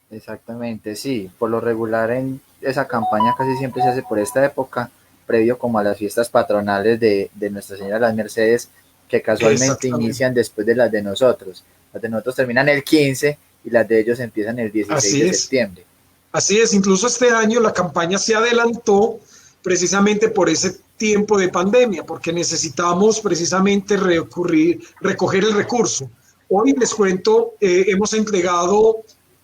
Exactamente, sí. Por lo regular en esa campaña casi siempre se hace por esta época, previo como a las fiestas patronales de Nuestra Señora de las Mercedes, que casualmente inician después de las de nosotros. Las de nosotros terminan el 15 y las de ellos empiezan el 16 de septiembre. Así es, incluso este año la campaña se adelantó precisamente por ese tiempo de pandemia, porque necesitamos precisamente recoger el recurso. Hoy les cuento, hemos entregado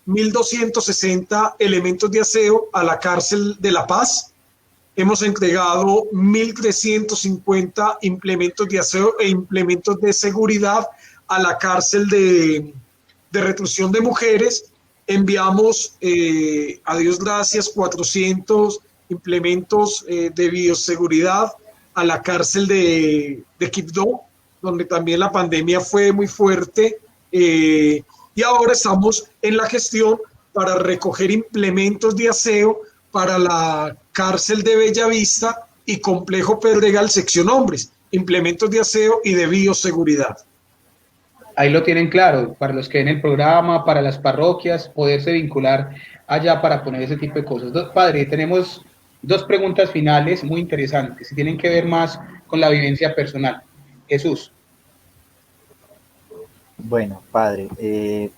1.260 elementos de aseo a la cárcel de La Paz. Hemos entregado 1.350 implementos de aseo e implementos de seguridad a la cárcel de reclusión de mujeres. Enviamos, a Dios gracias, 400 implementos de bioseguridad a la cárcel de Quibdó, donde también la pandemia fue muy fuerte. Y ahora estamos en la gestión para recoger implementos de aseo para la cárcel de Bellavista y Complejo Pedregal, sección hombres, implementos de aseo y de bioseguridad. Ahí lo tienen claro, para los que ven el programa, para las parroquias, poderse vincular allá para poner ese tipo de cosas. Padre, tenemos dos preguntas finales muy interesantes y tienen que ver más con la vivencia personal. Jesús. Bueno, padre,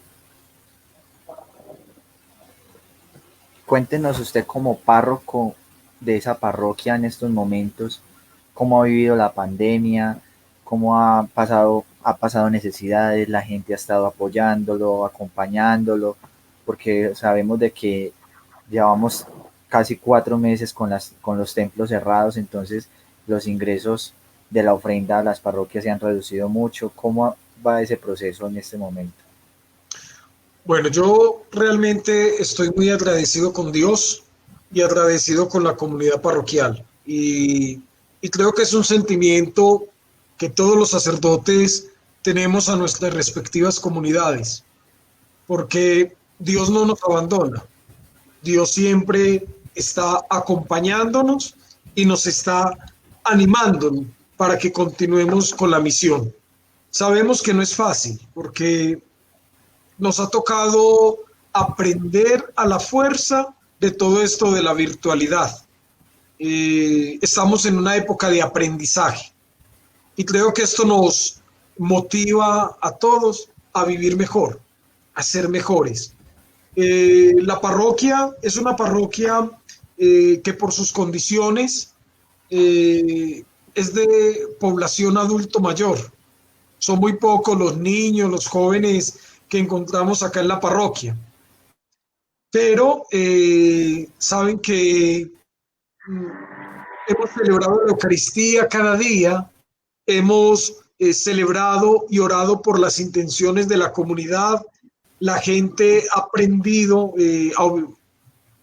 cuéntenos usted como párroco de esa parroquia en estos momentos, cómo ha vivido la pandemia, cómo ha pasado necesidades, la gente ha estado apoyándolo, acompañándolo, porque sabemos de que llevamos casi 4 meses con los templos cerrados, entonces los ingresos de la ofrenda a las parroquias se han reducido mucho. ¿Cómo va ese proceso en este momento? Bueno, yo realmente estoy muy agradecido con Dios y agradecido con la comunidad parroquial. Y creo que es un sentimiento que todos los sacerdotes tenemos a nuestras respectivas comunidades, porque Dios no nos abandona. Dios siempre está acompañándonos y nos está animando para que continuemos con la misión. Sabemos que no es fácil, porque nos ha tocado aprender a la fuerza de todo esto de la virtualidad. Estamos en una época de aprendizaje y creo que esto nos motiva a todos a vivir mejor, a ser mejores. La parroquia es una parroquia que por sus condiciones es de población adulto mayor. Son muy pocos los niños, los jóvenes que encontramos acá en la parroquia. Pero saben que hemos celebrado la Eucaristía cada día, hemos celebrado y orado por las intenciones de la comunidad. La gente ha aprendido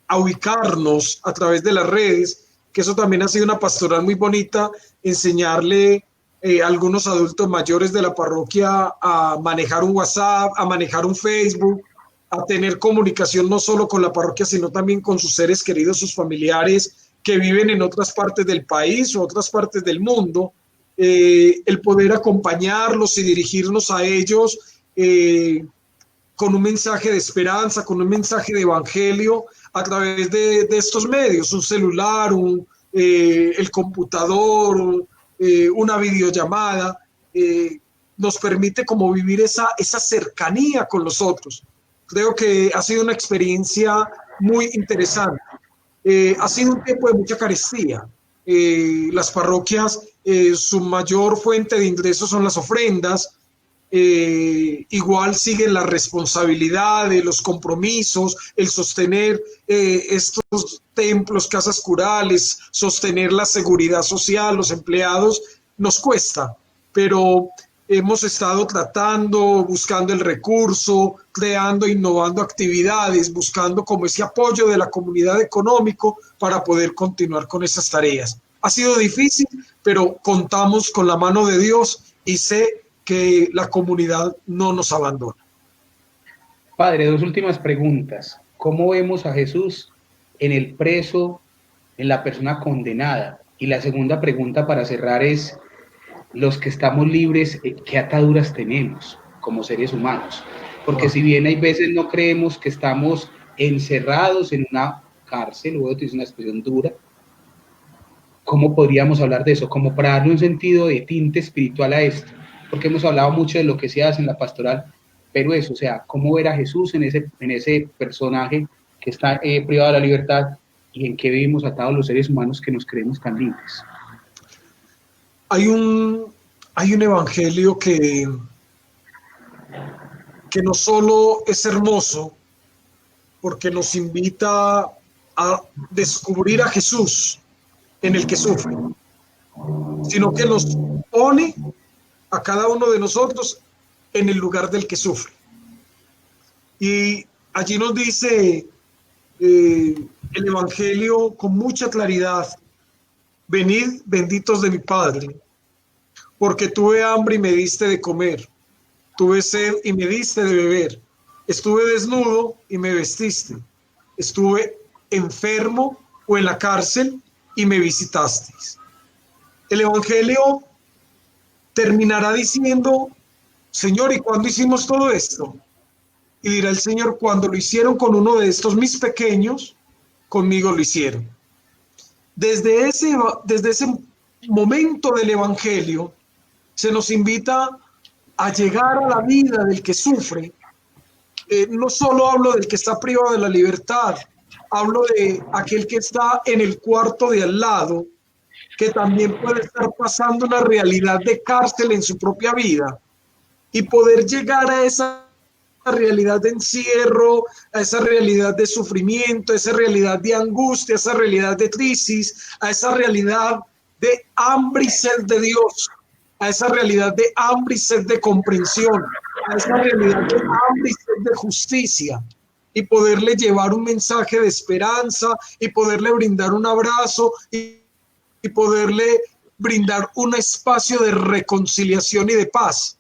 a ubicarnos a través de las redes, que eso también ha sido una pastoral muy bonita, enseñarle a algunos adultos mayores de la parroquia a manejar un WhatsApp, a manejar un Facebook, a tener comunicación no solo con la parroquia, sino también con sus seres queridos, sus familiares que viven en otras partes del país o otras partes del mundo. El poder acompañarlos y dirigirnos a ellos con un mensaje de esperanza, con un mensaje de evangelio a través de estos medios, un celular, el computador, una videollamada, nos permite como vivir esa cercanía con los otros. Creo que ha sido una experiencia muy interesante. Ha sido un tiempo de mucha carestía. Las parroquias, su mayor fuente de ingresos son las ofrendas. Igual siguen las responsabilidades, los compromisos, el sostener estos templos, casas curales, sostener la seguridad social, los empleados, nos cuesta, pero hemos estado tratando, buscando el recurso, creando, innovando actividades, buscando como ese apoyo de la comunidad económico para poder continuar con esas tareas. Ha sido difícil, pero contamos con la mano de Dios y sé que la comunidad no nos abandona. Padre, dos últimas preguntas. ¿Cómo vemos a Jesús en el preso, en la persona condenada? Y la segunda pregunta para cerrar es, los que estamos libres, ¿qué ataduras tenemos como seres humanos? Porque si bien hay veces no creemos que estamos encerrados en una cárcel, luego te hice una expresión dura, ¿cómo podríamos hablar de eso? Como para darle un sentido de tinte espiritual a esto, porque hemos hablado mucho de lo que se hace en la pastoral, pero eso, o sea, ¿cómo ver a Jesús en ese personaje que está privado de la libertad y en qué vivimos atados los seres humanos que nos creemos tan libres? Hay un evangelio que no solo es hermoso, porque nos invita a descubrir a Jesús en el que sufre, sino que nos pone a cada uno de nosotros en el lugar del que sufre. Y allí nos dice el Evangelio con mucha claridad: venid, benditos de mi Padre, porque tuve hambre y me diste de comer, tuve sed y me diste de beber, estuve desnudo y me vestiste, estuve enfermo o en la cárcel y me visitasteis. El Evangelio terminará diciendo: Señor, ¿y cuándo hicimos todo esto? Y dirá el Señor: cuando lo hicieron con uno de estos mis pequeños, conmigo lo hicieron. Desde ese momento del Evangelio se nos invita a llegar a la vida del que sufre. No solo hablo del que está privado de la libertad, hablo de aquel que está en el cuarto de al lado, que también puede estar pasando una realidad de cárcel en su propia vida, y poder llegar a esa realidad de encierro, a esa realidad de sufrimiento, a esa realidad de angustia, a esa realidad de crisis, a esa realidad de hambre y sed de Dios, a esa realidad de hambre y sed de comprensión, a esa realidad de hambre y sed de justicia, y poderle llevar un mensaje de esperanza, y poderle brindar un abrazo, y poderle brindar un espacio de reconciliación y de paz.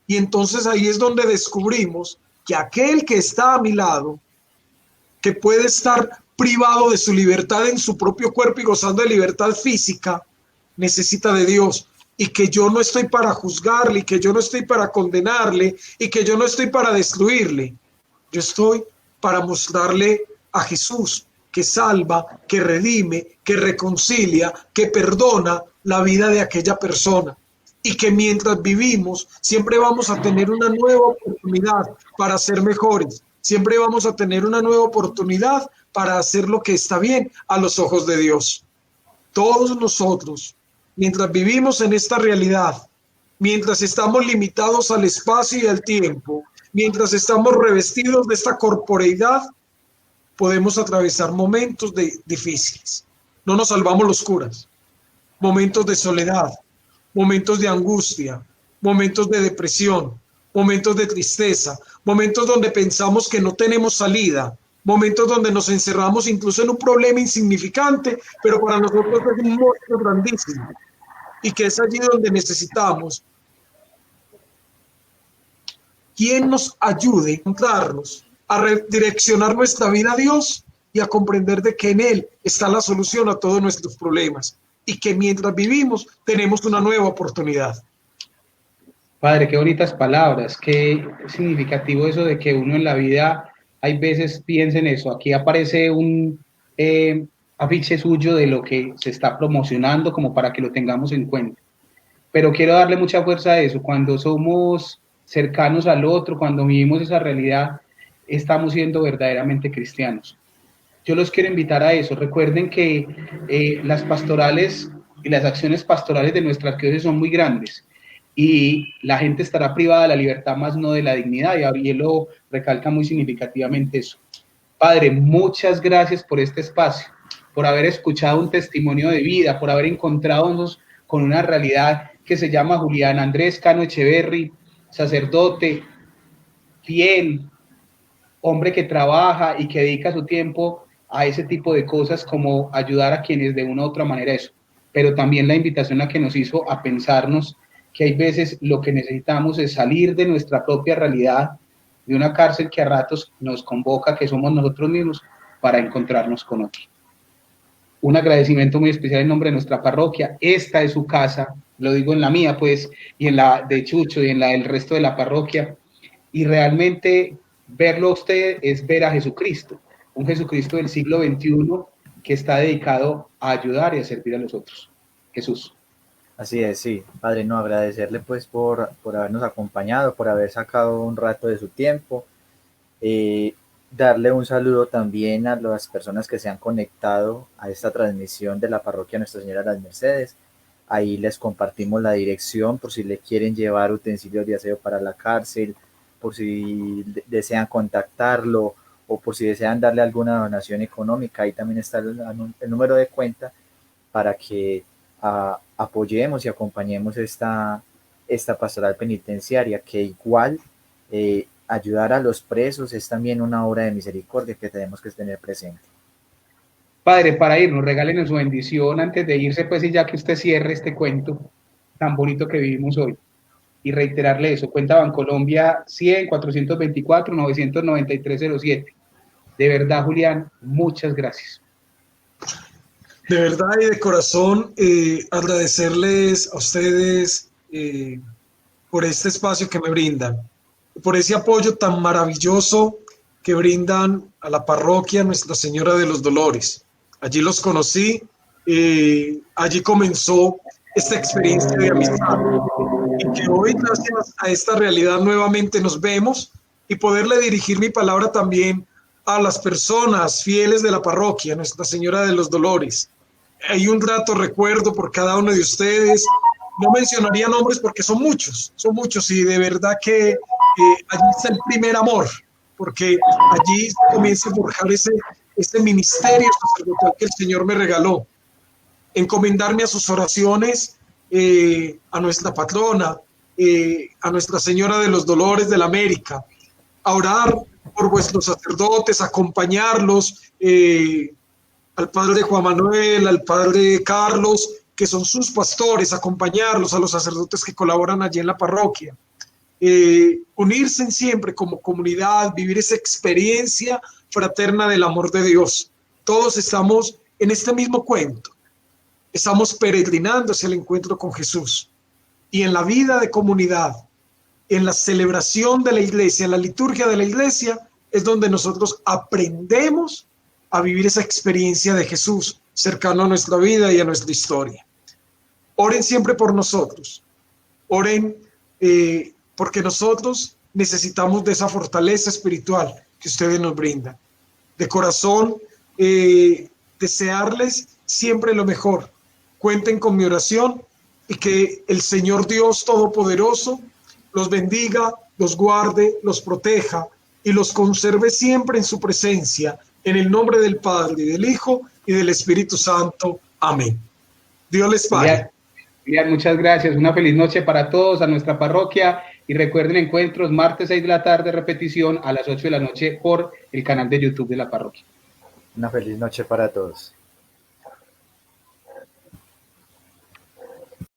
Y entonces ahí es donde descubrimos que aquel que está a mi lado, que puede estar privado de su libertad en su propio cuerpo y gozando de libertad física, necesita de Dios, y que yo no estoy para juzgarle, y que yo no estoy para condenarle, y que yo no estoy para destruirle. Yo estoy para mostrarle a Jesús, que salva, que redime, que reconcilia, que perdona la vida de aquella persona. Y que mientras vivimos siempre vamos a tener una nueva oportunidad para ser mejores, siempre vamos a tener una nueva oportunidad para hacer lo que está bien a los ojos de Dios. Todos nosotros, mientras vivimos en esta realidad, mientras estamos limitados al espacio y al tiempo, mientras estamos revestidos de esta corporeidad, podemos atravesar momentos difíciles. No nos salvamos los curas. Momentos de soledad, momentos de angustia, momentos de depresión, momentos de tristeza, momentos donde pensamos que no tenemos salida, momentos donde nos encerramos incluso en un problema insignificante, pero para nosotros es un monstruo grandísimo, y que es allí donde necesitamos quien nos ayude a encontrarnos, a redireccionar nuestra vida a Dios y a comprender de que en Él está la solución a todos nuestros problemas, y que mientras vivimos tenemos una nueva oportunidad. Padre, qué bonitas palabras, qué significativo eso de que uno en la vida hay veces piensa en eso. Aquí aparece un afiche suyo de lo que se está promocionando como para que lo tengamos en cuenta. Pero quiero darle mucha fuerza a eso. Cuando somos cercanos al otro, cuando vivimos esa realidad, estamos siendo verdaderamente cristianos. Yo los quiero invitar a eso. Recuerden que las pastorales y las acciones pastorales de nuestra arquidiócesis son muy grandes y la gente estará privada de la libertad, más no de la dignidad, y Gabriel lo recalca muy significativamente eso. Padre, muchas gracias por este espacio, por haber escuchado un testimonio de vida, por haber encontrado con una realidad que se llama Julián Andrés Cano Echeverry, sacerdote, fiel, hombre que trabaja y que dedica su tiempo a ese tipo de cosas, como ayudar a quienes de una u otra manera eso, pero también la invitación a que nos hizo a pensarnos que hay veces lo que necesitamos es salir de nuestra propia realidad, de una cárcel que a ratos nos convoca, que somos nosotros mismos, para encontrarnos con otros. Un agradecimiento muy especial en nombre de nuestra parroquia. Esta es su casa, lo digo en la mía, pues, y en la de Chucho y en la del resto de la parroquia, y realmente verlo a usted es ver a Jesucristo, un Jesucristo del siglo XXI que está dedicado a ayudar y a servir a los otros. Jesús. Así es, sí, Padre, no, agradecerle pues por habernos acompañado, por haber sacado un rato de su tiempo, darle un saludo también a las personas que se han conectado a esta transmisión de la parroquia Nuestra Señora de las Mercedes. Ahí les compartimos la dirección por si le quieren llevar utensilios de aseo para la cárcel, por si desean contactarlo o por si desean darle alguna donación económica. Ahí también está el número de cuenta para que apoyemos y acompañemos esta pastoral penitenciaria, que igual ayudar a los presos es también una obra de misericordia que tenemos que tener presente. Padre, para irnos, regálenos su bendición antes de irse, pues, y ya que usted cierre este cuento tan bonito que vivimos hoy. Y reiterarle eso, cuenta Bancolombia 100 424 993 07. De verdad, Julián, muchas gracias. De verdad y de corazón, agradecerles a ustedes por este espacio que me brindan, por ese apoyo tan maravilloso que brindan a la parroquia Nuestra Señora de los Dolores. Allí los conocí, allí comenzó esta experiencia de amistad y que hoy, gracias a esta realidad, nuevamente nos vemos y poderle dirigir mi palabra también a las personas fieles de la parroquia Nuestra Señora de los Dolores. Hay un grato recuerdo por cada uno de ustedes. No mencionaría nombres porque son muchos y de verdad que allí está el primer amor, porque allí comienza a forjar ese ministerio sacerdotal que el Señor me regaló. Encomendarme a sus oraciones, a nuestra patrona, a Nuestra Señora de los Dolores de la América, a orar por vuestros sacerdotes, acompañarlos, al padre Juan Manuel, al padre Carlos, que son sus pastores, acompañarlos, a los sacerdotes que colaboran allí en la parroquia. Unirse siempre como comunidad, vivir esa experiencia fraterna del amor de Dios. Todos estamos en este mismo cuento, estamos peregrinando hacia el encuentro con Jesús. Y en la vida de comunidad, en la celebración de la iglesia, en la liturgia de la iglesia, es donde nosotros aprendemos a vivir esa experiencia de Jesús cercano a nuestra vida y a nuestra historia. Oren siempre por nosotros, oren porque nosotros necesitamos de esa fortaleza espiritual que ustedes nos brindan. De corazón, desearles siempre lo mejor. Cuenten con mi oración y que el Señor Dios Todopoderoso los bendiga, los guarde, los proteja y los conserve siempre en su presencia. En el nombre del Padre, y del Hijo, y del Espíritu Santo. Amén. Dios les pague. Bien, muchas gracias. Una feliz noche para todos, a nuestra parroquia. Y recuerden, encuentros martes 6 de la tarde, repetición a las 8 de la noche por el canal de YouTube de la parroquia. Una feliz noche para todos.